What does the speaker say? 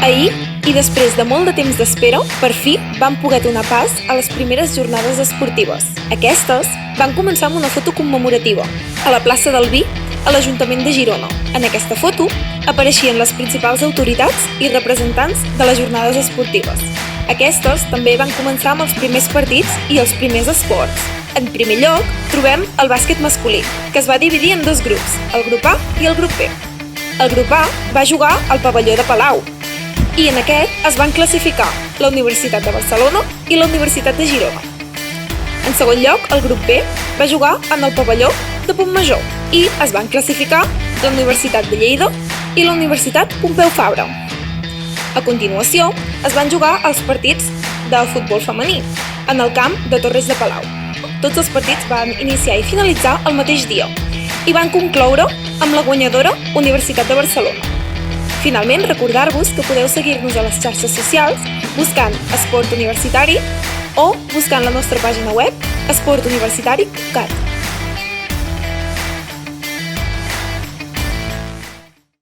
Ahir, i després de molt de temps d'espera, per fi vam poder donar pas a les primeres jornades esportives. Aquestes van començar amb una foto commemorativa, a la plaça del Vi, a l'Ajuntament de Girona. En aquesta foto apareixien les principals autoritats i representants de les jornades esportives. Aquestes també van començar amb els primers partits i els primers esports. En primer lloc, trobem el bàsquet masculí, que es va dividir en dos grups, el grup A i el grup B. El grup A va jugar al pavelló de Palau, i en aquest es van classificar la Universitat de Barcelona i la Universitat de Girona. En segon lloc, el grup B va jugar en el pavelló de Montmajor i es van classificar la Universitat de Lleida i la Universitat Pompeu Fabra. A continuació, es van jugar els partits de futbol femení en el camp de Torres de Palau. Tots els partits van iniciar i finalitzar el mateix dia i van concloure amb la guanyadora Universitat de Barcelona. Finalment, recordar-vos que podeu seguir-nos a les xarxes socials buscant Esport Universitari o buscant la nostra pàgina web esportuniversitari.cat.